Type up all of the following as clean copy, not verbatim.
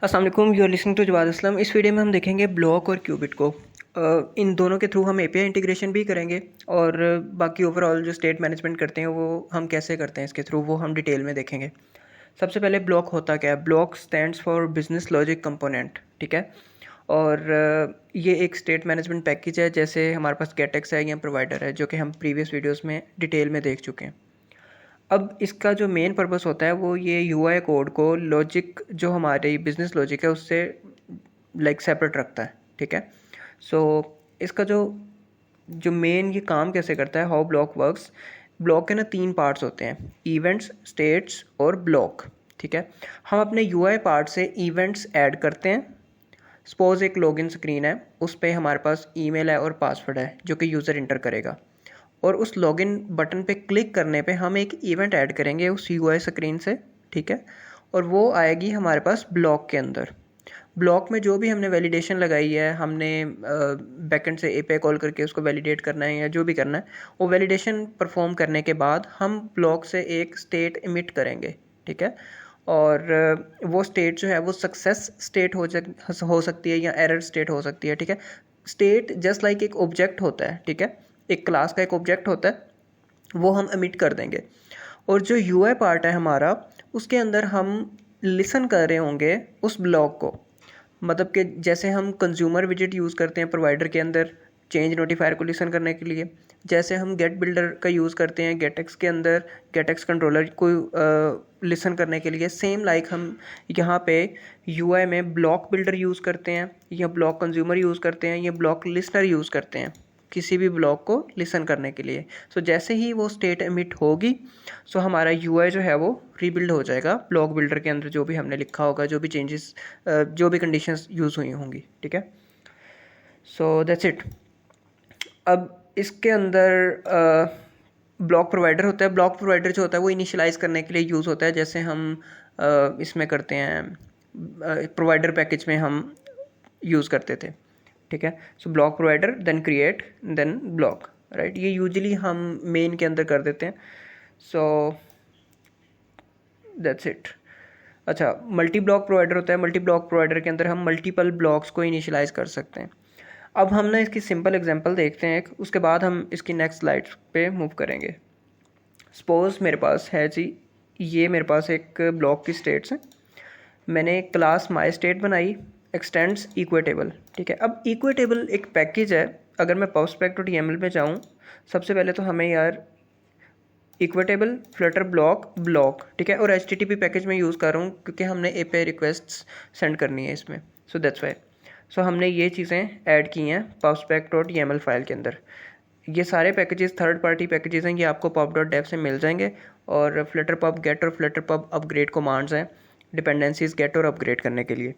अस्सलाम वालेकुम, you are listening to Jawad Aslam. इस वीडियो में हम देखेंगे ब्लॉक और क्यूबिट को। इन दोनों के थ्रू हम एपीआई इंटीग्रेशन भी करेंगे और बाकी ओवरऑल जो स्टेट मैनेजमेंट करते हैं वो हम कैसे करते हैं इसके थ्रू वो हम डिटेल में देखेंगे। सबसे पहले ब्लॉक होता क्या है? Block stands for business logic component, ठीक है। और ये एक स्टेट मैनेजमेंट पैकेज है, जैसे हमारे पास गेटेक्स है या प्रोवाइडर है, जो कि हम प्रीवियस वीडियोज़ में डिटेल में देख चुके हैं। अब इसका जो मेन पर्पस होता है वो ये यूआई कोड को लॉजिक जो हमारी बिजनेस लॉजिक है उससे लाइक सेपरेट रखता है, ठीक है। सो इसका जो जो मेन ये काम कैसे करता है, हाउ ब्लॉक वर्क्स। ब्लॉक के ना 3 पार्ट्स होते हैं, इवेंट्स, स्टेट्स और ब्लॉक, ठीक है। हम अपने यूआई पार्ट से इवेंट्स ऐड करते हैं। सपोज एक लॉगिन स्क्रीन है, उस पर हमारे पास ईमेल है और पासवर्ड है जो कि यूज़र इंटर करेगा, और उस लॉगिन बटन पे क्लिक करने पे हम एक इवेंट ऐड करेंगे उस यूआई स्क्रीन से, ठीक है। और वो आएगी हमारे पास ब्लॉक के अंदर। ब्लॉक में जो भी हमने वैलिडेशन लगाई है, हमने बैकएंड से एपीआई कॉल करके उसको वैलिडेट करना है या जो भी करना है, वो वैलिडेशन परफॉर्म करने के बाद हम ब्लॉक से एक स्टेट इमिट करेंगे, ठीक है। और वो स्टेट जो है वो सक्सेस स्टेट हो सकती है या एरर स्टेट हो सकती है, ठीक है। स्टेट जस्ट लाइक एक ऑब्जेक्ट होता है, ठीक है, एक क्लास का एक ऑब्जेक्ट होता है, वो हम एमिट कर देंगे। और जो यूआई पार्ट है हमारा, उसके अंदर हम लिसन कर रहे होंगे उस ब्लॉक को। मतलब कि जैसे हम कंज्यूमर विजिट यूज़ करते हैं प्रोवाइडर के अंदर चेंज नोटिफायर को लिसन करने के लिए, जैसे हम गेट बिल्डर का यूज़ करते हैं गेटेक्स के अंदर गेटेक्स कंट्रोलर को लिसन करने के लिए, सेम लाइक हम यहाँ पे यूआई में ब्लॉक बिल्डर यूज़ करते हैं या ब्लॉक कंज्यूमर यूज़ करते हैं या ब्लॉक लिसनर यूज़ करते हैं किसी भी ब्लॉक को लिसन करने के लिए। सो जैसे ही वो स्टेट एमिट होगी, सो हमारा यूआई जो है वो रीबिल्ड हो जाएगा ब्लॉक बिल्डर के अंदर, जो भी हमने लिखा होगा, जो भी चेंजेस, जो भी कंडीशंस यूज़ हुई होंगी, ठीक है। सो दैट्स इट। अब इसके अंदर ब्लॉक प्रोवाइडर होता है। ब्लॉक प्रोवाइडर जो होता है वो इनिशियलाइज करने के लिए यूज़ होता है, जैसे हम इसमें करते हैं प्रोवाइडर पैकेज में हम यूज़ करते थे, ठीक है। So block provider then create then block, right. ये यूजुअली हम मेन के अंदर कर देते हैं। So that's it. अच्छा, मल्टी ब्लॉक प्रोवाइडर होता है। मल्टी ब्लॉक प्रोवाइडर के अंदर हम मल्टीपल ब्लॉक्स को इनिशियलाइज कर सकते हैं। अब हम ना इसकी सिंपल एग्जांपल देखते हैं एक, उसके बाद हम इसकी नेक्स्ट स्लाइड पे मूव करेंगे। सपोज मेरे पास है जी, ये मेरे पास एक ब्लॉक की स्टेट्स हैं। मैंने एक क्लास माई स्टेट बनाई, एक्सटेंड्स इक्वेटेबल, ठीक है। अब इक्वेटेबल एक पैकेज है। अगर मैं pubspec.yaml में जाऊँ, सबसे पहले तो हमें यार इक्वेटेबल फ्लटर ब्लॉक, ठीक है। और HTTP पैकेज में यूज़ कर रहा हूँ क्योंकि हमने API रिक्वेस्ट्स सेंड करनी है इसमें, सो दैट्स वाई। सो हमने ये चीज़ें ऐड की हैं pubspec.yaml फाइल के अंदर। ये सारे पैकेजेस थर्ड पार्टी पैकेजेस हैं, ये आपको pub.dev से मिल जाएंगे। और फ्लटर पब गेट और फ्लटर पब अपग्रेड कमांड्स हैं डिपेंडेंसीज गेट और अपग्रेड करने के लिए,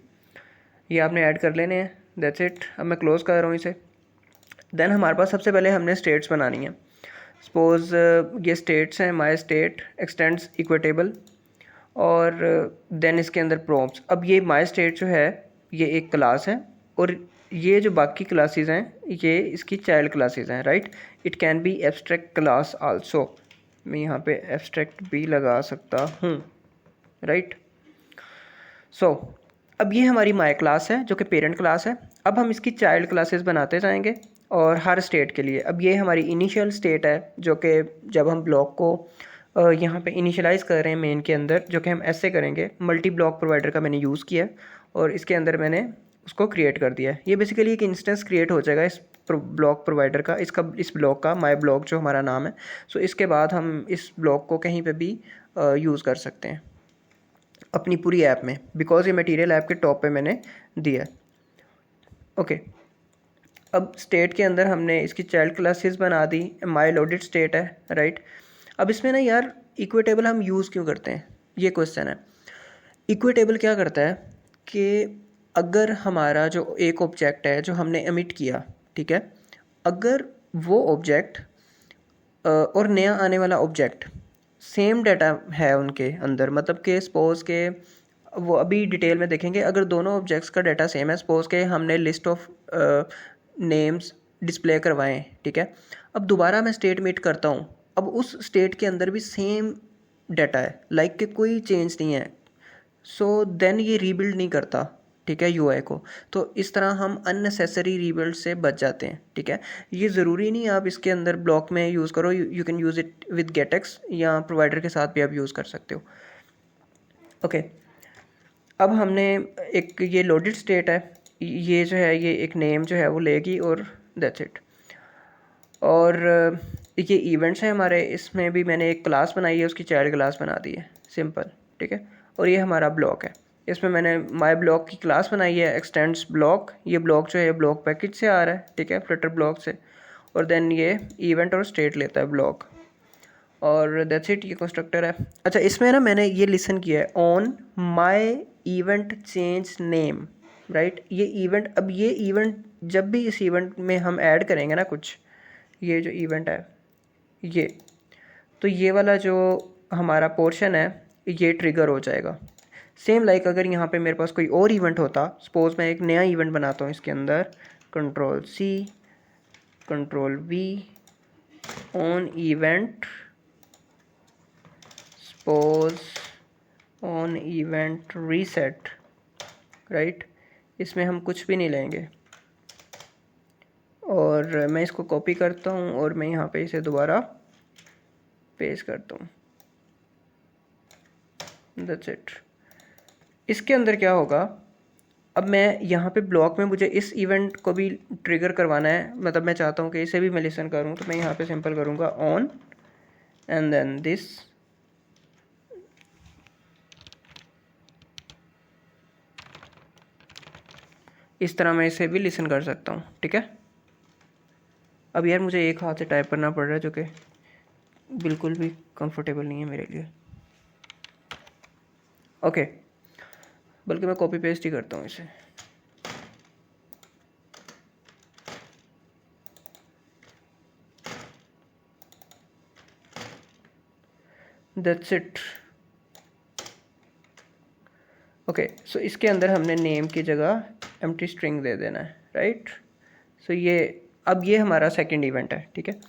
ये आपने ऐड कर लेने हैं। That's it. अब मैं क्लोज़ कर रहा हूँ इसे। देन हमारे पास सबसे पहले हमने स्टेट्स बनानी है। सपोज ये स्टेट्स हैं, माई स्टेट एक्सटेंड्स इक्वेटेबल, और देन इसके अंदर प्रॉम्प्ट्स। अब ये माई स्टेट जो है ये एक क्लास है, और ये जो बाकी क्लासेस हैं ये इसकी चाइल्ड क्लासेस हैं, right. It can be abstract class also. मैं यहाँ पे एब्स्ट्रैक्ट भी लगा सकता हूँ, राइट। सो अब ये हमारी माई क्लास है जो कि पेरेंट क्लास है। अब हम इसकी चाइल्ड क्लासेस बनाते जाएंगे और हर स्टेट के लिए। अब ये हमारी इनिशियल स्टेट है जो कि जब हम ब्लॉक को यहाँ पे इनिशियलाइज़ कर रहे हैं मेन के अंदर, जो कि हम ऐसे करेंगे। मल्टी ब्लॉक प्रोवाइडर का मैंने यूज़ किया और इसके अंदर मैंने उसको क्रिएट कर दिया है। ये बेसिकली एक इंस्टेंस क्रिएट हो जाएगा इस ब्लॉक प्रोवाइडर का, इस ब्लॉक का, माई ब्लॉक जो हमारा नाम है। सो इसके बाद हम इस ब्लॉक को कहीं पर भी यूज़ कर सकते हैं अपनी पूरी ऐप में, बिकॉज ये मटेरियल ऐप के टॉप पे मैंने दिया है, ओके। अब स्टेट के अंदर हमने इसकी चाइल्ड क्लासेस बना दी, माई लोडेड स्टेट है, राइट। अब इसमें ना यार इक्विटेबल हम यूज़ क्यों करते हैं, ये क्वेश्चन है। इक्विटेबल क्या करता है कि अगर हमारा जो एक ऑब्जेक्ट है जो हमने एमिट किया, ठीक है, अगर वो ऑब्जेक्ट और नया आने वाला ऑब्जेक्ट सेम डाटा है उनके अंदर, मतलब कि सपोज के वो अभी डिटेल में देखेंगे, अगर दोनों ऑब्जेक्ट्स का डाटा सेम है, सपोज के हमने लिस्ट ऑफ नेम्स डिस्प्ले करवाएं, ठीक है। अब दोबारा मैं स्टेट मीट करता हूँ, अब उस स्टेट के अंदर भी सेम डाटा है, लाइक कि कोई चेंज नहीं है, सो देन ये रीबिल्ड नहीं करता, ठीक है, यूआई को। तो इस तरह हम अननेसेसरी रीबिल्ड से बच जाते हैं, ठीक है। ये ज़रूरी नहीं आप इसके अंदर ब्लॉक में यूज़ करो, you can use it with GetX या प्रोवाइडर के साथ भी आप यूज़ कर सकते हो। ओके, अब हमने एक ये लोडेड स्टेट है, ये जो है ये एक नेम जो है वो लेगी और दैट्स इट। और ये इवेंट्स हैं हमारे, इसमें भी मैंने एक क्लास बनाई है, उसकी चाइल्ड क्लास बना दी है, सिंपल, ठीक है। और ये हमारा ब्लॉक है, इसमें मैंने माई ब्लॉक की क्लास बनाई है, एक्सटेंड्स ब्लॉक। ये ब्लॉक जो है ब्लॉक पैकेज से आ रहा है, ठीक है, फ्लटर ब्लॉक से। और देन ये इवेंट और स्टेट लेता है ब्लॉक, और दैट्स इट, ये कंस्ट्रक्टर है। अच्छा, इसमें ना मैंने ये लिसन किया है, on my event change name, right. ये इवेंट, अब ये इवेंट जब भी इस इवेंट में हम ऐड करेंगे ना कुछ, ये जो इवेंट है ये, तो ये वाला जो हमारा पोर्शन है ये ट्रिगर हो जाएगा। सेम लाइक अगर यहाँ पे मेरे पास कोई और इवेंट होता, सपोज मैं एक नया इवेंट बनाता हूँ इसके अंदर, control C, control V, on event, suppose on event reset, right. इसमें हम कुछ भी नहीं लेंगे, और मैं इसको कॉपी करता हूँ और मैं यहाँ पे इसे दोबारा पेस्ट करता हूँ, दैट्स इट। इसके अंदर क्या होगा, अब मैं यहाँ पे ब्लॉक में मुझे इस इवेंट को भी ट्रिगर करवाना है, मतलब मैं चाहता हूँ कि इसे भी मैं लिसन करूँ, तो मैं यहाँ पे सिंपल करूँगा ऑन एंड देन दिस, इस तरह मैं इसे भी लिसन कर सकता हूँ, ठीक है। अब यार मुझे एक हाथ से टाइप करना पड़ रहा है, जो कि बिल्कुल भी कंफर्टेबल नहीं है मेरे लिए। ओके, बल्कि मैं कॉपी पेस्ट ही करता हूँ इसे। That's it. ओके, सो इसके अंदर हमने नेम की जगह एम्प्टी स्ट्रिंग दे देना है, राइट। सो ये, अब ये हमारा सेकंड इवेंट है, ठीक है।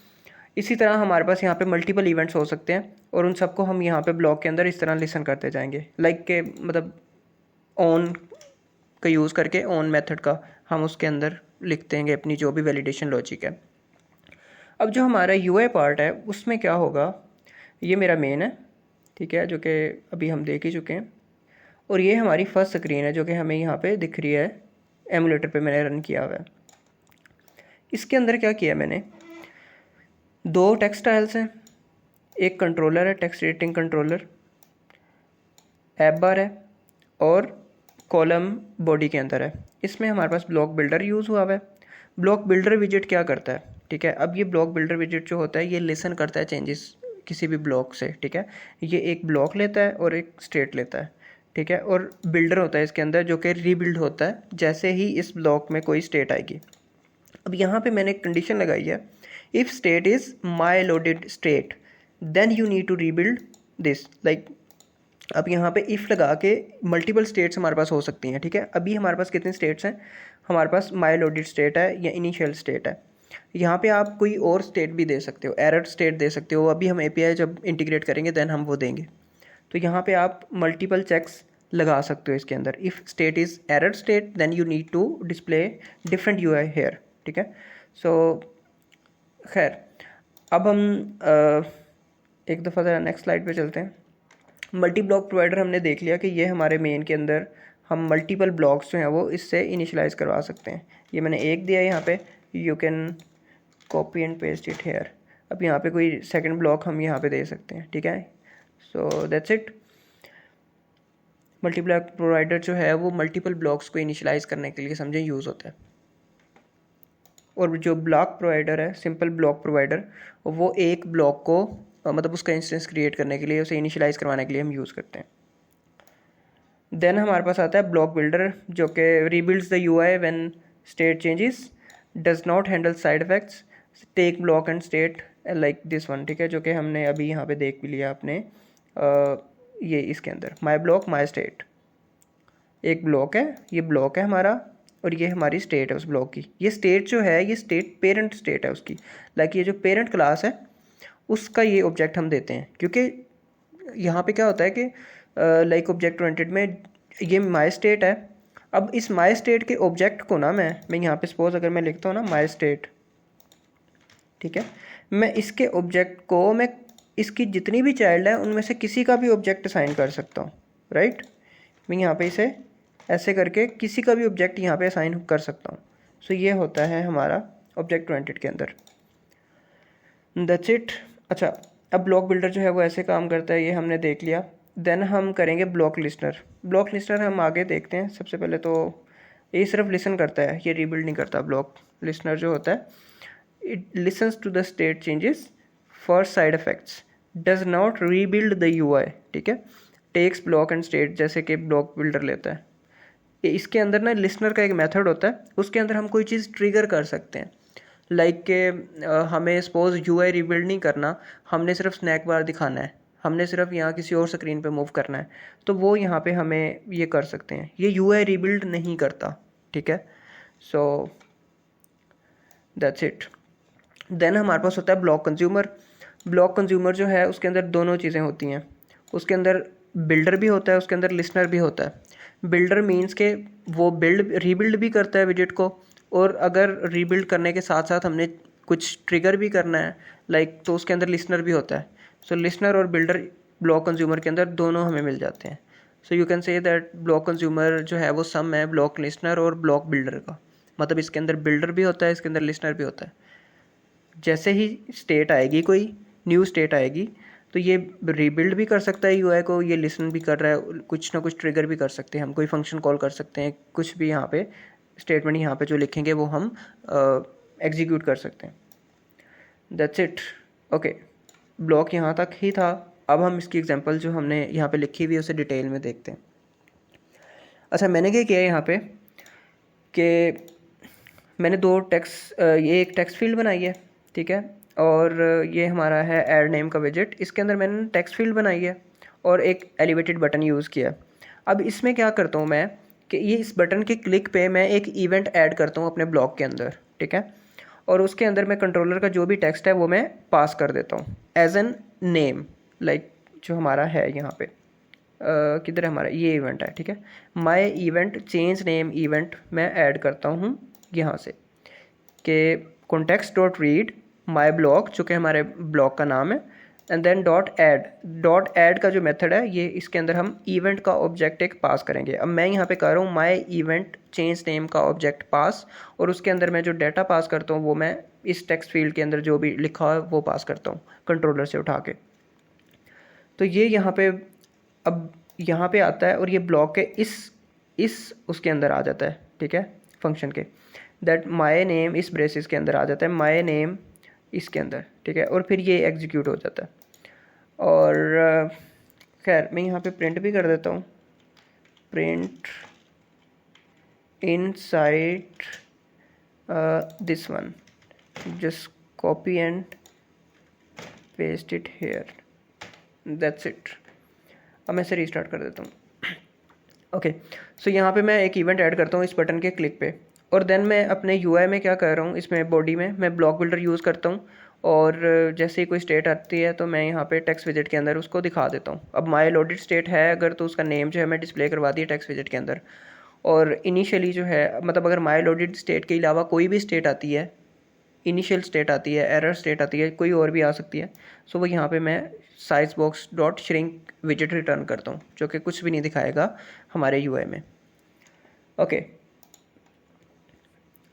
इसी तरह हमारे पास यहाँ पे मल्टीपल इवेंट्स हो सकते हैं, और उन सबको हम यहाँ पे ब्लॉक के अंदर इस तरह लिसन करते जाएंगे, लाइक के मतलब ऑन का यूज़ करके, ऑन मेथड का हम उसके अंदर लिखते हैं अपनी जो भी वैलिडेशन लॉजिक है। अब जो हमारा यूआई पार्ट है उसमें क्या होगा, ये मेरा मेन है, ठीक है, जो कि अभी हम देख ही चुके हैं। और ये हमारी फर्स्ट स्क्रीन है जो कि हमें यहाँ पे दिख रही है, एमुलेटर पे मैंने रन किया हुआ है। इसके अंदर क्या किया मैंने, दो टेक्स्ट टाइल्स हैं, एक कंट्रोलर है, टेक्स्ट एडिटिंग कंट्रोलर, ऐप बार है, और कॉलम बॉडी के अंदर है। इसमें हमारे पास ब्लॉक बिल्डर यूज़ हुआ है। ब्लॉक बिल्डर विजिट क्या करता है, ठीक है। अब ये ब्लॉक बिल्डर विजिट जो होता है ये लिसन करता है चेंजेस किसी भी ब्लॉक से, ठीक है। ये एक ब्लॉक लेता है और एक स्टेट लेता है, ठीक है। और बिल्डर होता है इसके अंदर जो कि रीबिल्ड होता है जैसे ही इस ब्लॉक में कोई स्टेट आएगी। अब यहाँ पे मैंने एक कंडीशन लगाई है, if state is my loaded state then you need to rebuild this, like. अब यहाँ पे इफ़ लगा के मल्टीपल स्टेट्स हमारे पास हो सकती हैं, ठीक है। अभी हमारे पास कितने स्टेट्स हैं, हमारे पास माई लोडेड स्टेट है या इनिशियल स्टेट है। यहाँ पे आप कोई और स्टेट भी दे सकते हो, एरर स्टेट दे सकते हो, अभी हम एपीआई जब इंटीग्रेट करेंगे देन हम वो देंगे। तो यहाँ पे आप मल्टीपल चेक्स लगा सकते हो इसके अंदर, if state is error state then you need to display different UI here, ठीक है। सो खैर, अब हम एक दफ़ा ज़रा नेक्स्ट स्लाइड पे चलते हैं। मल्टी ब्लॉक प्रोवाइडर हमने देख लिया कि ये हमारे मेन के अंदर हम मल्टीपल ब्लॉक्स जो हैं वो इससे इनिशियलाइज़ करवा सकते हैं। ये मैंने एक दिया है यहाँ पे, you can copy and paste it here. अब यहाँ पे कोई सेकंड ब्लॉक हम यहाँ पे दे सकते हैं, ठीक है। सो that's it. Multi block provider जो है वो मल्टीपल ब्लॉक्स को इनिशियलाइज़ करने के लिए समझें यूज़ होता है। और जो ब्लॉक प्रोवाइडर है, सिंपल ब्लॉक प्रोवाइडर, वो एक ब्लॉक को मतलब उसका इंस्टेंस क्रिएट करने के लिए, उसे इनिशियलाइज़ करवाने के लिए हम यूज़ करते हैं। देन हमारे पास आता है ब्लॉक बिल्डर जो कि rebuilds the UI when state changes, does not handle side effects, take block and state like this one, ठीक है, जो कि हमने अभी यहाँ पे देख भी लिया आपने। ये इसके अंदर माई ब्लॉक माई स्टेट, एक ब्लॉक है, ये ब्लॉक है हमारा, और ये हमारी स्टेट है उस ब्लॉक की। ये स्टेट जो है ये स्टेट पेरेंट स्टेट है उसकी, लाइक ये जो पेरेंट क्लास है उसका ये ऑब्जेक्ट हम देते हैं। क्योंकि यहाँ पे क्या होता है कि लाइक ऑब्जेक्ट ओरिएंटेड में ये माई स्टेट है। अब इस माई स्टेट के ऑब्जेक्ट को ना मैं यहाँ पे सपोज अगर मैं लिखता हूँ ना माई स्टेट, ठीक है, मैं इसके ऑब्जेक्ट को मैं इसकी जितनी भी चाइल्ड है उनमें से किसी का भी ऑब्जेक्ट असाइन कर सकता हूँ, राइट। मैं यहाँ पे इसे ऐसे करके किसी का भी ऑब्जेक्ट यहाँ पे असाइन कर सकता हूँ। सो ये होता है हमारा ऑब्जेक्ट ओरिएंटेड के अंदर। That's it. अच्छा, अब ब्लॉक बिल्डर जो है वो ऐसे काम करता है, ये हमने देख लिया। देन हम करेंगे ब्लॉक लिस्टनर। ब्लॉक लिस्टनर हम आगे देखते हैं। सबसे पहले तो ये सिर्फ लिसन करता है, ये रीबिल्ड नहीं करता। ब्लॉक लिस्टनर जो होता है, it listens to the state changes for side effects, does not rebuild the UI, ठीक है। टेक्स ब्लॉक एंड स्टेट जैसे कि ब्लॉक बिल्डर लेता है। इसके अंदर ना लिसनर का एक मेथड होता है, उसके अंदर हम कोई चीज़ ट्रिगर कर सकते हैं। लाइक के हमें सपोज यूआई रीबिल्ड नहीं करना, हमने सिर्फ स्नैक बार दिखाना है, हमने सिर्फ यहाँ किसी और स्क्रीन पे मूव करना है, तो वो यहाँ पे हमें ये कर सकते हैं। ये यूआई रीबिल्ड नहीं करता, ठीक है। सो दैट्स इट। देन हमारे पास होता है ब्लॉक कंज्यूमर। ब्लॉक कंज्यूमर जो है उसके अंदर दोनों चीज़ें होती हैं। उसके अंदर बिल्डर भी होता है, उसके अंदर लिसनर भी होता है। बिल्डर मीन्स के वो रीबिल्ड भी करता है विजेट को, और अगर रीबिल्ड करने के साथ साथ हमने कुछ ट्रिगर भी करना है लाइक, तो उसके अंदर लिसनर भी होता है। सो लिसनर और बिल्डर ब्लॉक कंज्यूमर के अंदर दोनों हमें मिल जाते हैं। So you can say that block consumer जो है वो सम है ब्लॉक लिसनर और ब्लॉक बिल्डर का। मतलब इसके अंदर बिल्डर भी होता है, इसके अंदर लिसनर भी होता है। जैसे ही स्टेट आएगी, कोई न्यू स्टेट आएगी, तो ये रीबिल्ड भी कर सकता है यूआई को, ये लिसन भी कर रहा है, कुछ ना कुछ ट्रिगर भी कर सकते हैं हम, कोई फंक्शन कॉल कर सकते हैं, कुछ भी यहाँ पे स्टेटमेंट यहाँ पे जो लिखेंगे वो हम एग्जीक्यूट कर सकते हैं। That's it. ओके, ब्लॉक यहाँ तक ही था। अब हम इसकी एग्जांपल जो हमने यहाँ पे लिखी हुई है उसे डिटेल में देखते हैं। अच्छा, मैंने क्या किया यहाँ पे कि मैंने दो टेक्स्ट, ये एक टेक्स्ट फील्ड बनाई है, ठीक है, और ये हमारा है ऐड नेम का विजेट। इसके अंदर मैंने टेक्स्ट फील्ड बनाई है और एक एलिवेटेड बटन यूज़ किया। अब इसमें क्या करता हूँ मैं कि ये इस बटन के क्लिक पे मैं एक इवेंट ऐड करता हूँ अपने ब्लॉक के अंदर, ठीक है, और उसके अंदर मैं कंट्रोलर का जो भी टेक्स्ट है वो मैं पास कर देता हूँ एज एन नेम। लाइक जो हमारा है यहाँ पे किधर है हमारा, ये इवेंट है, ठीक है। माई इवेंट चेंज नेम इवेंट मैं ऐड करता हूँ यहाँ से कि context dot read my block, जो कि हमारे ब्लॉक का नाम है, एंड देन डॉट ऐड का जो मेथड है ये, इसके अंदर हम इवेंट का ऑब्जेक्ट एक पास करेंगे। अब मैं यहाँ पे कर रहा हूँ माई इवेंट चेंज नेम का ऑब्जेक्ट पास, और उसके अंदर मैं जो डाटा पास करता हूँ वो मैं इस टेक्स्ट फील्ड के अंदर जो भी लिखा है वो पास करता हूँ कंट्रोलर से उठा के। तो ये यहाँ पे अब यहाँ पे आता है और ये ब्लॉक के इस उसके अंदर आ जाता है, ठीक है, फंक्शन के। दैट माई नेम इस ब्रेसिस के अंदर आ जाता है, माई नेम इसके अंदर, ठीक है, और फिर ये एग्जीक्यूट हो जाता है। और खैर मैं यहाँ पे प्रिंट भी कर देता हूँ, print inside this one, just copy and paste it here, that's it. अब मैं इसे रीस्टार्ट कर देता हूँ। ओके, सो यहाँ पे मैं एक इवेंट ऐड करता हूँ इस बटन के क्लिक पे, और देन मैं अपने यूआई में क्या कर रहा हूँ, इसमें बॉडी में मैं ब्लॉक बिल्डर यूज़ करता हूँ, और जैसे ही कोई स्टेट आती है तो मैं यहाँ पे टेक्स्ट विजेट के अंदर उसको दिखा देता हूँ। अब माई लोडेड स्टेट है अगर, तो उसका नेम जो है मैं डिस्प्ले करवा दिया टेक्स्ट विजेट के अंदर। और इनिशियली जो है, मतलब अगर माई लोडेड स्टेट के अलावा कोई भी स्टेट आती है, इनिशियल स्टेट आती है, एरर स्टेट आती है, कोई और भी आ सकती है, सो वो यहाँ पे मैं साइज बॉक्स डॉट श्रिंक विजेट रिटर्न करता हूँ, जो कि कुछ भी नहीं दिखाएगा हमारे यूआई में। ओके,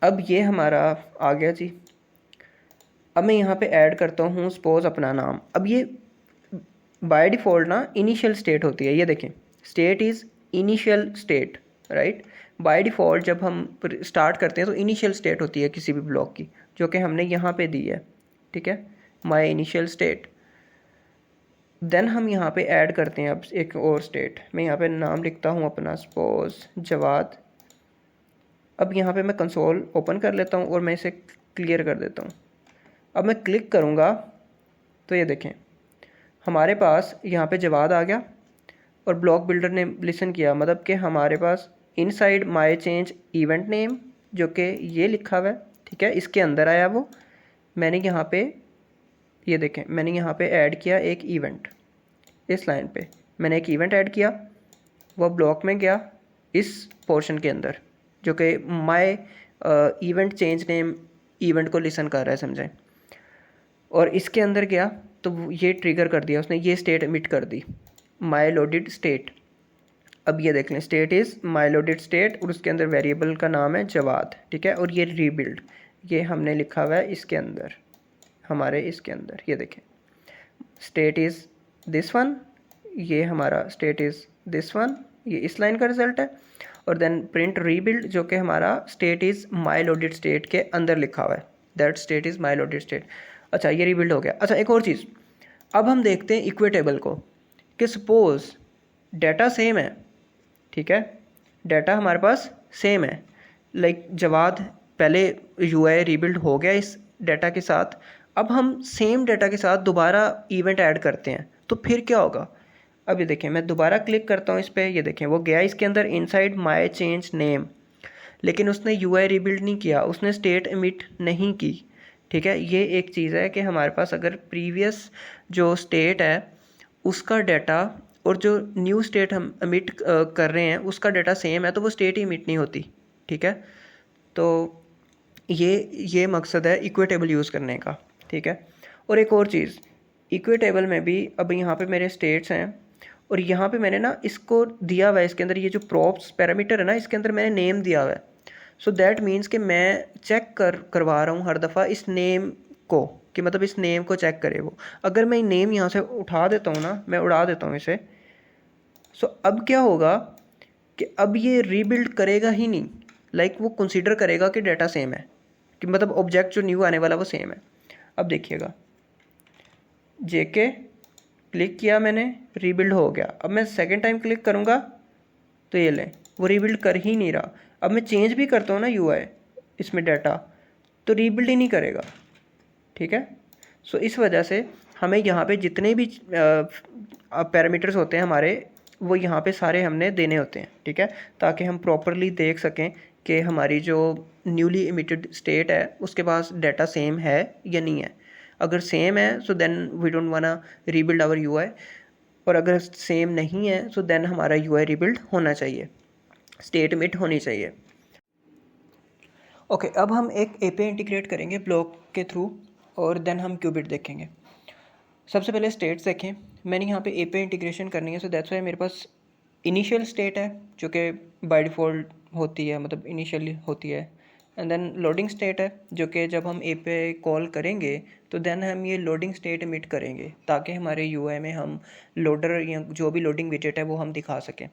अब ये हमारा आ गया जी। अब मैं यहाँ पे ऐड करता हूँ सपोज अपना नाम। अब ये बाय डिफ़ॉल्ट ना इनिशियल स्टेट होती है, ये देखें, state is initial state, right. By default जब हम स्टार्ट करते हैं तो इनिशियल स्टेट होती है किसी भी ब्लॉक की, जो कि हमने यहाँ पे दी है, ठीक है, माई इनिशियल स्टेट। देन हम यहाँ पे ऐड करते हैं अब एक और स्टेट। मैं यहाँ पे नाम लिखता हूँ अपना सपोज जवाद। अब यहाँ पे मैं कंसोल ओपन कर लेता हूँ और मैं इसे क्लियर कर देता हूँ। अब मैं क्लिक करूँगा तो ये देखें हमारे पास यहाँ पे जवाद आ गया और ब्लॉक बिल्डर ने लिसन किया, मतलब कि हमारे पास inside my change event name जो कि ये लिखा हुआ है, ठीक है, इसके अंदर आया वो। मैंने यहाँ पे ये देखें, मैंने यहाँ पे ऐड किया एक इवेंट इस लाइन पे, मैंने एक इवेंट ऐड किया, वह ब्लॉक में गया इस पोर्शन के अंदर, जो कि my event change name event को लिसन कर रहा है, समझें। और इसके अंदर गया तो ये ट्रिगर कर दिया उसने, ये स्टेट एमिट कर दी, माय लोडेड स्टेट। अब ये देख लें, state is my loaded state और उसके अंदर वेरिएबल का नाम है जवाद, ठीक है। और ये रीबिल्ड, ये हमने लिखा हुआ है इसके अंदर, हमारे इसके अंदर, ये देखें स्टेट इज़ दिस वन, ये हमारा स्टेट इज़ दिस वन, ये इस लाइन का रिजल्ट है। और देन प्रिंट रीबिल्ड, जो कि हमारा state is my loaded state के अंदर लिखा हुआ है, that state is my loaded state. अच्छा, ये रीबिल्ड हो गया। अच्छा, एक और चीज़, अब हम देखते हैं इक्विटेबल को, कि सपोज डाटा सेम है, ठीक है, डाटा हमारे पास सेम है, लाइक जवाद पहले यूआई रीबिल्ड हो गया इस डाटा के साथ, अब हम सेम डाटा के साथ दोबारा इवेंट ऐड करते हैं तो फिर क्या होगा। अब ये देखें, मैं दोबारा क्लिक करता हूँ इस पर, ये देखें वो गया इसके अंदर इनसाइड माय चेंज नेम, लेकिन उसने यूआई रीबिल्ड नहीं किया, उसने स्टेट एमिट नहीं की, ठीक है। ये एक चीज़ है कि हमारे पास अगर प्रीवियस जो स्टेट है उसका डाटा और जो न्यू स्टेट हम एमिट कर रहे हैं उसका डाटा सेम है तो वो स्टेट ही एमिट नहीं होती, ठीक है। तो ये मकसद है इक्विटेबल यूज़ करने का, ठीक है। और एक और चीज़, इक्विटेबल में भी अब यहाँ पे मेरे स्टेट्स हैं और यहाँ पे मैंने ना इसको दिया हुआ है, इसके अंदर ये जो प्रॉप्स पैरामीटर है ना, इसके अंदर मैंने नेम दिया हुआ है। सो दैट मीन्स कि मैं चेक करवा रहा हूँ हर दफ़ा इस नेम को, कि मतलब इस नेम को चेक करे वो। अगर मैं नेम यहाँ से उठा देता हूँ ना, मैं उड़ा देता हूँ इसे, सो अब क्या होगा कि अब ये रीबिल्ड करेगा ही नहीं, लाइक वो कंसीडर करेगा कि डाटा सेम है, कि मतलब ऑब्जेक्ट जो न्यू आने वाला वो सेम है। अब देखिएगा, जेके क्लिक किया मैंने, रीबिल्ड हो गया। अब मैं सेकंड टाइम क्लिक करूँगा तो ये लें, वो रीबिल्ड कर ही नहीं रहा। अब मैं चेंज भी करता हूँ ना यूआई इसमें डाटा, तो रीबिल्ड ही नहीं करेगा, ठीक है। सो इस वजह से हमें यहाँ पे जितने भी पैरामीटर्स होते हैं हमारे, वो यहाँ पे सारे हमने देने होते हैं, ठीक है, ताकि हम प्रॉपरली देख सकें कि हमारी जो न्यूली इमिटेड स्टेट है उसके पास डाटा सेम है या नहीं है। अगर सेम है so then we don't wanna rebuild our UI, और अगर सेम नहीं है सो देन हमारा यूआई रीबिल्ड होना चाहिए, स्टेट एमिट होनी चाहिए। ओके, अब हम एक एपीआई इंटीग्रेट करेंगे ब्लॉक के थ्रू और देन हम क्यूबिट देखेंगे। सबसे पहले स्टेट्स देखें, मैंने यहाँ पे एपीआई इंटीग्रेशन करनी है, सो दैट्स वाई मेरे पास इनिशियल स्टेट है जो कि बाय डिफ़ॉल्ट होती है, मतलब इनिशियली होती है, एंड देन लोडिंग स्टेट है जो कि जब हम एपीआई कॉल करेंगे तो देन हम ये लोडिंग स्टेट एमिट करेंगे ताकि हमारे यूआई में हम लोडर या जो भी लोडिंग विजेट है वो हम दिखा सकें।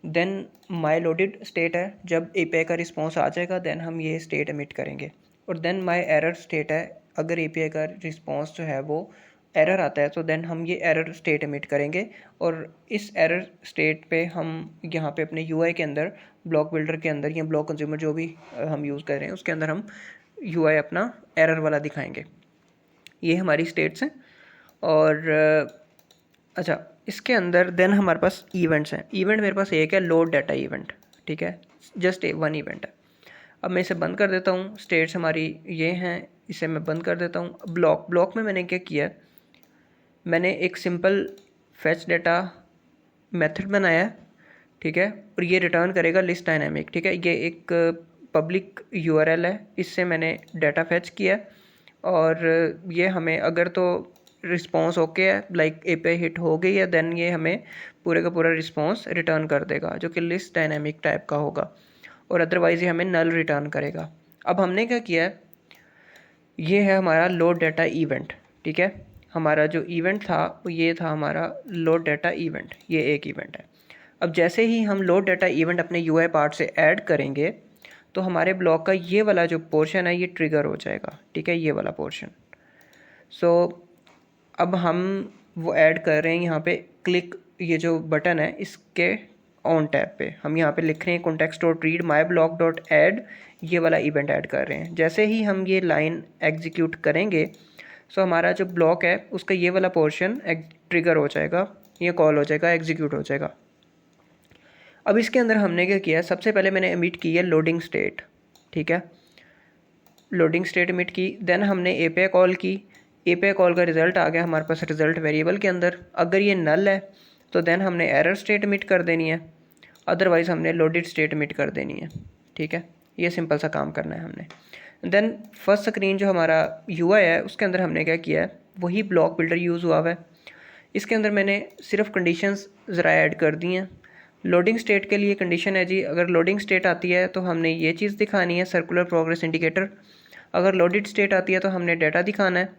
देन माय लोडेड स्टेट है, जब एपीआई का रिस्पॉन्स आ जाएगा देन हम ये स्टेट एमिट करेंगे। और देन माय एरर स्टेट है, अगर एपीआई का रिस्पॉन्स जो है वो एरर आता है तो देन हम ये एरर स्टेट एमिट करेंगे। और इस एरर स्टेट पे हम यहाँ पे अपने यूआई के अंदर, ब्लॉक बिल्डर के अंदर या ब्लॉक कंज्यूमर जो भी हम यूज़ कर रहे हैं उसके अंदर हम यूआई अपना एरर वाला दिखाएंगे। ये हमारी स्टेट्स हैं। और अच्छा, इसके अंदर देन हमारे पास इवेंट्स हैं। इवेंट मेरे पास एक है, लोड डाटा इवेंट, ठीक है, जस्ट वन इवेंट है। अब मैं इसे बंद कर देता हूँ, स्टेट्स हमारी ये हैं, इसे मैं बंद कर देता हूँ। ब्लॉक में मैंने क्या किया, मैंने एक सिंपल फैच डाटा मेथड बनाया, ठीक है, और ये रिटर्न करेगा लिस्ट डायनामिक, ठीक है। ये एक पब्लिक यूआरएल है, इससे मैंने डाटा फैच किया और ये हमें अगर तो रिस्पॉन्स ओके है, लाइक एपीआई हिट हो गई है, देन ये हमें पूरे का पूरा रिस्पॉन्स रिटर्न कर देगा जो कि लिस्ट डायनामिक टाइप का होगा, और अदरवाइज़ ये हमें नल रिटर्न करेगा। अब हमने क्या किया है, ये है हमारा लोड डाटा इवेंट, ठीक है। हमारा जो इवेंट था वो ये था हमारा लोड डाटा इवेंट, ये एक इवेंट है। अब जैसे ही हम लोड डाटा इवेंट अपने यूआई पार्ट से ऐड करेंगे तो हमारे ब्लॉक का ये वाला जो पोर्शन है ये ट्रिगर हो जाएगा, ठीक है, ये वाला पोर्शन। सो अब हम वो ऐड कर रहे हैं यहाँ पे क्लिक, ये जो बटन है इसके ऑन टैब पे हम यहाँ पे लिख रहे हैं context dot read my block dot add, ये वाला इवेंट ऐड कर रहे हैं। जैसे ही हम ये लाइन एग्जीक्यूट करेंगे सो हमारा जो ब्लॉक है उसका ये वाला पोर्शन ट्रिगर हो जाएगा, ये कॉल हो जाएगा, एग्जीक्यूट हो जाएगा। अब इसके अंदर हमने क्या किया, सबसे पहले मैंने एमिट की है लोडिंग स्टेट, ठीक है, लोडिंग स्टेट एमिट की। देन हमने एपीआई कॉल की, एपीआई कॉल का रिजल्ट आ गया हमारे पास रिजल्ट वेरिएबल के अंदर। अगर ये नल है तो देन हमने एरर स्टेट इमिट कर देनी है, अदरवाइज़ हमने लोडेड स्टेट इमिट कर देनी है। ठीक है, ये सिंपल सा काम करना है हमने। देन फर्स्ट स्क्रीन जो हमारा UI है उसके अंदर हमने क्या किया है, वही ब्लॉक बिल्डर यूज़ हुआ है। इसके अंदर मैंने सिर्फ कंडीशंस ज़रा ऐड कर दी हैं। लोडिंग स्टेट के लिए कंडीशन है जी, अगर लोडिंग स्टेट आती है तो हमने ये चीज़ दिखानी है, सर्कुलर प्रोग्रेस इंडिकेटर। अगर लोडेड स्टेट आती है तो हमने डाटा दिखाना है,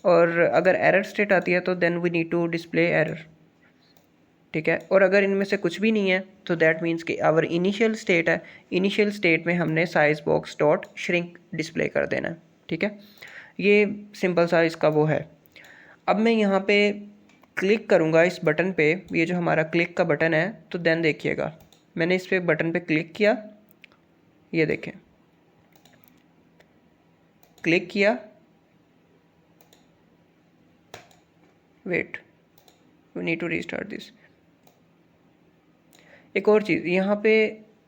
और अगर एरर स्टेट आती है तो then we need to display error. ठीक है, और अगर इनमें से कुछ भी नहीं है तो दैट मीन्स कि आवर इनिशियल स्टेट है, इनिशियल स्टेट में हमने size box dot shrink display कर देना है। ठीक है, ये सिंपल सा इसका वो है। अब मैं यहाँ पे क्लिक करूँगा इस बटन पे, ये जो हमारा क्लिक का बटन है, तो देन देखिएगा मैंने इस पे बटन पे क्लिक किया, ये देखें क्लिक किया, wait we need to restart this. एक और चीज़ यहाँ पे,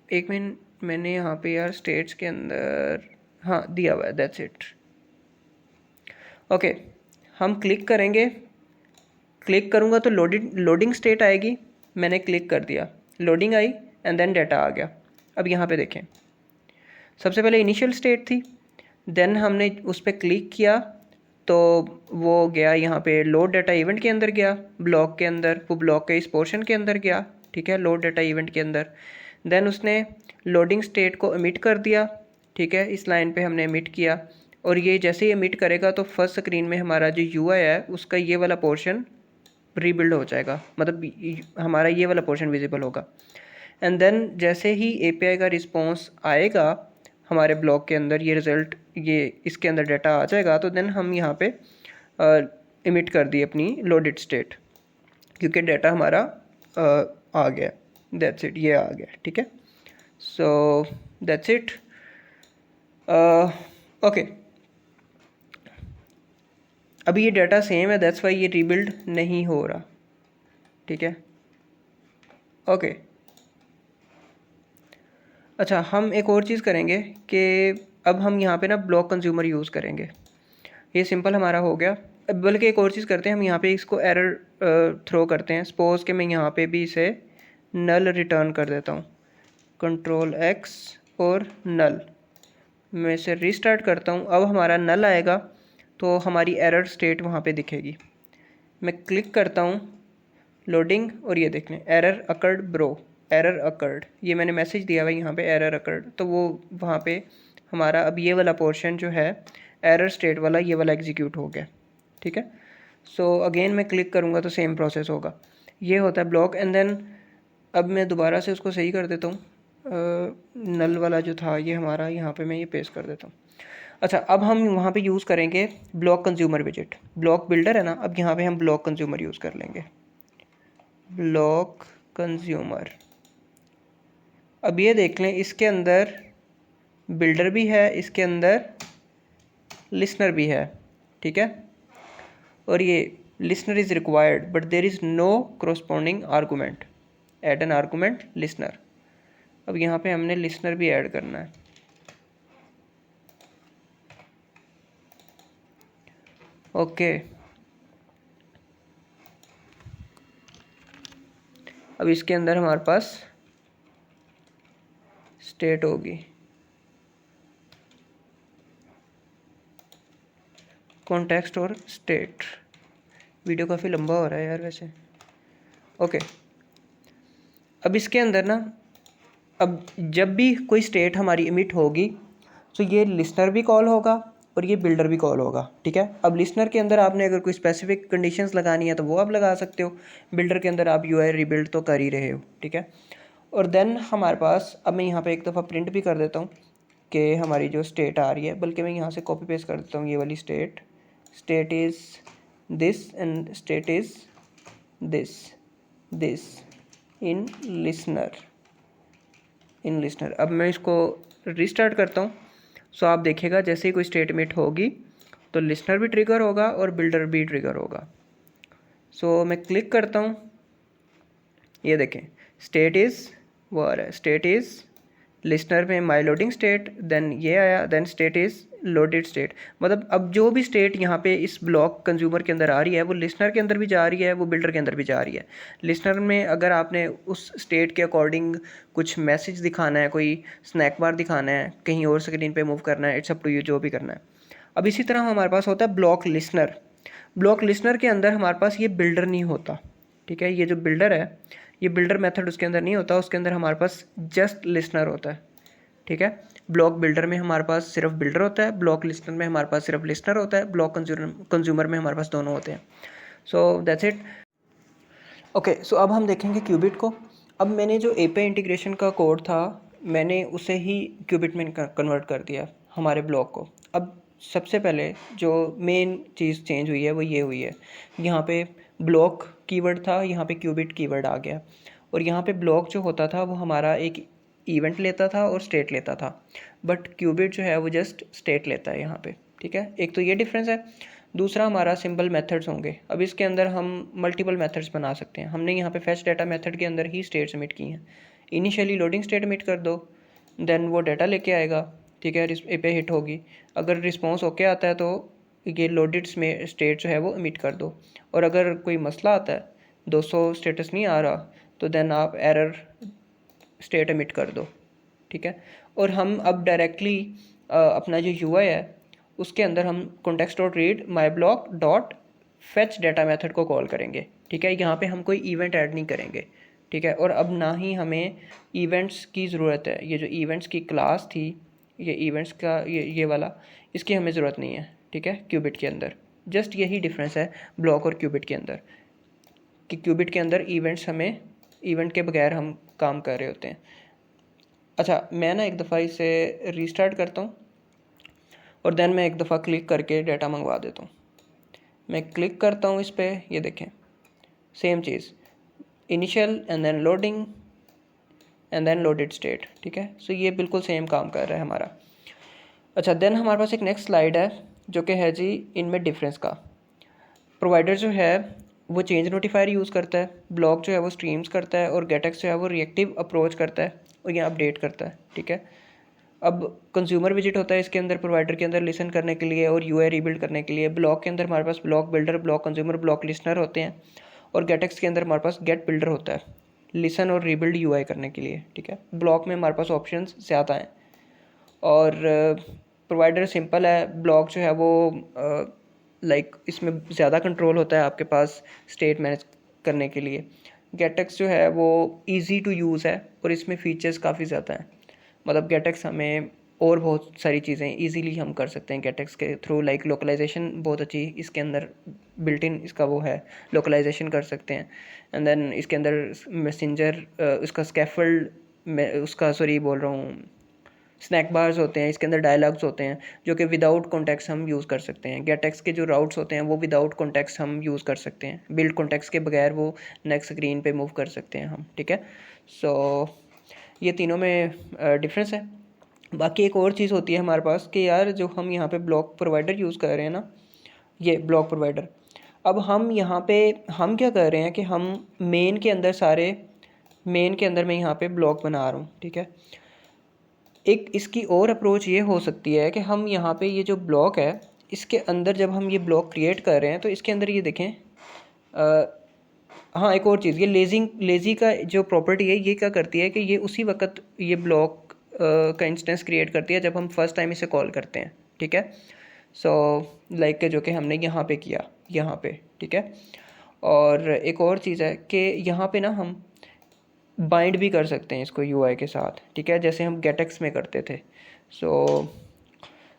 एक मिनट, मैंने यहाँ पे यार स्टेट्स के अंदर हाँ दिया हुआ है, दैट्स इट। ओके, हम क्लिक करेंगे, क्लिक करूँगा तो लोडिंग स्टेट आएगी, मैंने क्लिक कर दिया, लोडिंग आई एंड देन डाटा आ गया। अब यहाँ पे देखें, सबसे पहले इनिशियल स्टेट थी, देन हमने उस पर क्लिक किया तो वो गया यहाँ पे लोड डाटा इवेंट के अंदर गया, ब्लॉक के अंदर, वो ब्लॉक के इस पोर्शन के अंदर गया। ठीक है, लोड डाटा इवेंट के अंदर, देन उसने लोडिंग स्टेट को एमिट कर दिया। ठीक है, इस लाइन पे हमने एमिट किया, और ये जैसे ही एमिट करेगा तो फर्स्ट स्क्रीन में हमारा जो UI है उसका ये वाला पोर्शन रीबिल्ड हो जाएगा, मतलब हमारा ये वाला पोर्शन विजिबल होगा। एंड देन जैसे ही API का रिस्पॉन्स आएगा हमारे ब्लॉक के अंदर, ये रिज़ल्ट ये इसके अंदर डाटा आ जाएगा, तो देन हम यहाँ पे इमिट कर दी अपनी लोडेड स्टेट, क्योंकि डाटा हमारा आ गया, दैट्स इट, ये आ गया। ठीक है, सो दैट्स इट। ओके, अभी ये डाटा सेम है, दैट्स वाई ये रीबिल्ड नहीं हो रहा। ठीक है, ओके। अच्छा, हम एक और चीज़ करेंगे कि अब हम यहाँ पे ना ब्लॉक कंज्यूमर यूज़ करेंगे। ये सिंपल हमारा हो गया। बल्कि एक और चीज़ करते हैं, हम यहाँ पे इसको एरर थ्रो करते हैं। सपोज़ कि मैं यहाँ पे भी इसे नल रिटर्न कर देता हूँ, कंट्रोल X और नल, मैं इसे रीस्टार्ट करता हूँ। अब हमारा नल आएगा तो हमारी एरर स्टेट वहाँ पे दिखेगी। मैं क्लिक करता हूँ, लोडिंग, और ये देख लें error occurred bro, error occurred, ये मैंने मैसेज दिया हुआ है यहाँ पे एरर अकर्ड, तो वो वहाँ पे हमारा अब ये वाला पोर्शन जो है एरर स्टेट वाला, ये वाला एग्जीक्यूट हो गया। ठीक है, सो अगेन मैं क्लिक करूँगा तो सेम प्रोसेस होगा। ये होता है ब्लॉक। एंड देन अब मैं दोबारा से उसको सही कर देता हूँ, नल वाला जो था ये हमारा, यहाँ पे मैं ये पेस्ट कर देता हूँ। अच्छा, अब हम वहाँ पे यूज़ करेंगे ब्लॉक कंज्यूमर विजेट। ब्लॉक बिल्डर है ना, अब यहाँ पे हम ब्लॉक कंज्यूमर यूज़ कर लेंगे, ब्लॉक कंज्यूमर। अब ये देख लें, इसके अंदर बिल्डर भी है, इसके अंदर लिसनर भी है। ठीक है, और ये listener is required but there is no corresponding argument, add an argument listener. अब यहाँ पे हमने लिसनर भी ऐड करना है। ओके, अब इसके अंदर हमारे पास स्टेट होगी, कॉन्टेक्स्ट और स्टेट। वीडियो काफ़ी लंबा हो रहा है यार वैसे। ओके, अब इसके अंदर ना, अब जब भी कोई स्टेट हमारी इमिट होगी तो ये लिसनर भी कॉल होगा और ये बिल्डर भी कॉल होगा। ठीक है, अब लिसनर के अंदर आपने अगर कोई स्पेसिफिक कंडीशंस लगानी है तो वो आप लगा सकते हो, बिल्डर के अंदर आप UI रीबिल्ड तो कर ही रहे हो। ठीक है, और देन हमारे पास, अब मैं यहाँ पे एक दफ़ा प्रिंट भी कर देता हूँ कि हमारी जो स्टेट आ रही है, बल्कि मैं यहाँ से कॉपी पेस्ट कर देता हूँ ये वाली state, state is this and state is this in listener, in listener. अब मैं इसको रीस्टार्ट करता हूँ, सो आप देखिएगा जैसे ही कोई स्टेटमेंट होगी तो लिसनर भी ट्रिगर होगा और बिल्डर भी ट्रिगर होगा। सो मैं क्लिक करता हूँ, ये देखें स्टेट इज़ वो आ रहा है, स्टेट इज़ लिसनर में माई लोडिंग स्टेट, देन ये आया, then state is loaded state, मतलब अब जो भी स्टेट यहाँ पे इस ब्लॉक कंज्यूमर के अंदर आ रही है वो लिसनर के अंदर भी जा रही है, वो बिल्डर के अंदर भी जा रही है। लिसनर में अगर आपने उस स्टेट के अकॉर्डिंग कुछ मैसेज दिखाना है, कोई स्नैक बार दिखाना है, कहीं और स्क्रीन पे मूव करना है, इट्स अप टू यू, जो भी करना है। अब इसी तरह हमारे पास होता है ब्लॉक लिसनर। ब्लॉक लिसनर के अंदर हमारे पास ये बिल्डर नहीं होता, ठीक है। ये जो बिल्डर है, ये बिल्डर मेथड उसके अंदर नहीं होता, उसके अंदर हमारे पास जस्ट लिसनर होता है, ठीक है। ब्लॉक बिल्डर में हमारे पास सिर्फ बिल्डर होता है, ब्लॉक लिसनर में हमारे पास सिर्फ लिसनर होता है, ब्लॉक कंज्यूमर में हमारे पास दोनों होते हैं। So that's it. ओके, सो अब हम देखेंगे क्यूबिट को। अब मैंने जो एपीआई इंटीग्रेशन का कोड था, मैंने उसे ही क्यूबिट में कन्वर्ट कर दिया हमारे ब्लॉक को। अब सबसे पहले जो मेन चीज़ चेंज हुई है वो ये हुई है, यहाँ पे ब्लॉक कीवर्ड था, यहाँ पे क्यूबिट कीवर्ड आ गया। और यहाँ पे ब्लॉक जो होता था वो हमारा एक इवेंट लेता था और स्टेट लेता था, बट क्यूबिट जो है वो जस्ट स्टेट लेता है यहाँ पे, ठीक है। एक तो ये डिफरेंस है। दूसरा हमारा सिंपल मेथड्स होंगे। अब इसके अंदर हम मल्टीपल मेथड्स बना सकते हैं। हमने यहाँ पे फैच डाटा मेथड के अंदर ही स्टेट्स एमिट की हैं। इनिशियली लोडिंग स्टेट एमिट कर दो, देन वो डाटा लेके आएगा, ठीक है, पे हिट होगी। अगर रिस्पॉन्स ओके आता है तो ये लोडेड स्टेट जो है वो एमिट कर दो। और अगर कोई मसला आता है, 200 स्टेटस नहीं आ रहा, तो देन आप एरर स्टेट एमिट कर दो, ठीक है। और हम अब डायरेक्टली अपना जो यूआई है उसके अंदर हम context dot read my block dot fetch data method को कॉल करेंगे, ठीक है। यहाँ पे हम कोई इवेंट ऐड नहीं करेंगे, ठीक है। और अब ना ही हमें इवेंट्स की ज़रूरत है। ये जो इवेंट्स की क्लास थी, ये इवेंट्स का ये वाला, इसकी हमें ज़रूरत नहीं है, ठीक है, क्यूबिट के अंदर। जस्ट यही डिफरेंस है ब्लॉक और क्यूबिट के अंदर, कि क्यूबिट के अंदर इवेंट्स हमें इवेंट के बगैर हम काम कर रहे होते हैं। अच्छा, मैं ना एक दफ़ा इसे रीस्टार्ट करता हूँ और देन मैं एक दफ़ा क्लिक करके डाटा मंगवा देता हूँ। मैं क्लिक करता हूँ इस पर, ये देखें सेम चीज़, initial and then loading and then loaded state, ठीक है। सो ये बिल्कुल सेम काम कर रहा है हमारा। अच्छा, देन हमारे पास एक नेक्स्ट स्लाइड है जो कि है जी इनमें डिफरेंस का। प्रोवाइडर जो है वो चेंज नोटिफायर यूज़ करता है, ब्लॉक जो है वो स्ट्रीम्स करता है, और गेटएक्स जो है वो रिएक्टिव अप्रोच करता है और ये अपडेट करता है, ठीक है। अब कंज्यूमर विजिट होता है इसके अंदर प्रोवाइडर के अंदर लिसन करने के लिए और यूआई रीबिल्ड करने के लिए। ब्लॉक के अंदर हमारे पास block builder, block consumer, block listener होते हैं। और गेटएक्स के अंदर हमारे पास गेट बिल्डर होता है लिसन और रीबिल्ड यूआई करने के लिए, ठीक है। ब्लॉक में हमारे पास ऑप्शंस ज़्यादा हैं और प्रोवाइडर सिंपल है। ब्लॉक जो है वो लाइक इसमें ज़्यादा कंट्रोल होता है आपके पास स्टेट मैनेज करने के लिए। गेटएक्स जो है वो ईजी टू यूज़ है और इसमें फ़ीचर्स काफ़ी ज़्यादा हैं। मतलब गेटएक्स हमें और बहुत सारी चीज़ें इजीली हम कर सकते हैं गेटएक्स के थ्रू। लाइक लोकलाइजेशन बहुत अच्छी इसके अंदर बिल्ट इन इसका वो है, लोकलाइजेशन कर सकते हैं। एंड देन इसके अंदर मैसेंजर उसका स्कैफोल्ड में उसका सॉरी बोल रहा हूँ स्नैक बार्स होते हैं, इसके अंदर डायलॉग्स होते हैं जो कि विदाउट कॉन्टेक्स्ट हम यूज़ कर सकते हैं। गेटएक्स के जो राउट्स होते हैं वो विदाउट कॉन्टेक्स्ट हम यूज़ कर सकते हैं, बिल्ड कॉन्टेक्स्ट के बगैर वो नेक्स्ट स्क्रीन पे मूव कर सकते हैं हम, ठीक है। सो ये तीनों में डिफरेंस है। बाकी एक और चीज़ होती है हमारे पास कि यार जो हम यहाँ पे ब्लॉक प्रोवाइडर यूज़ कर रहे हैं ना, ये ब्लॉक प्रोवाइडर, अब हम यहाँ पे हम क्या कर रहे हैं कि हम मेन के अंदर मैं यहाँ पे ब्लॉक बना रहा हूँ, ठीक है। एक इसकी और अप्रोच ये हो सकती है कि हम यहाँ पे ये जो ब्लॉक है इसके अंदर जब हम ये ब्लॉक क्रिएट कर रहे हैं तो इसके अंदर ये देखें हाँ, एक और चीज़, ये लेज़ी का जो प्रॉपर्टी है ये क्या करती है कि ये उसी वक्त ये ब्लॉक का इंस्टेंस क्रिएट करती है जब हम फर्स्ट टाइम इसे कॉल करते हैं, ठीक है। सो लाइक जो कि हमने यहाँ पे किया, यहाँ पे, ठीक है। और एक और चीज़ है कि यहाँ पे ना हम बाइंड भी कर सकते हैं इसको यूआई के साथ, ठीक है, जैसे हम गेटएक्स में करते थे। सो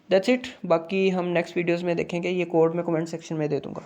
दैट्स इट। बाकी हम नेक्स्ट वीडियोस में देखेंगे। ये कोड मैं कमेंट सेक्शन में दे दूँगा।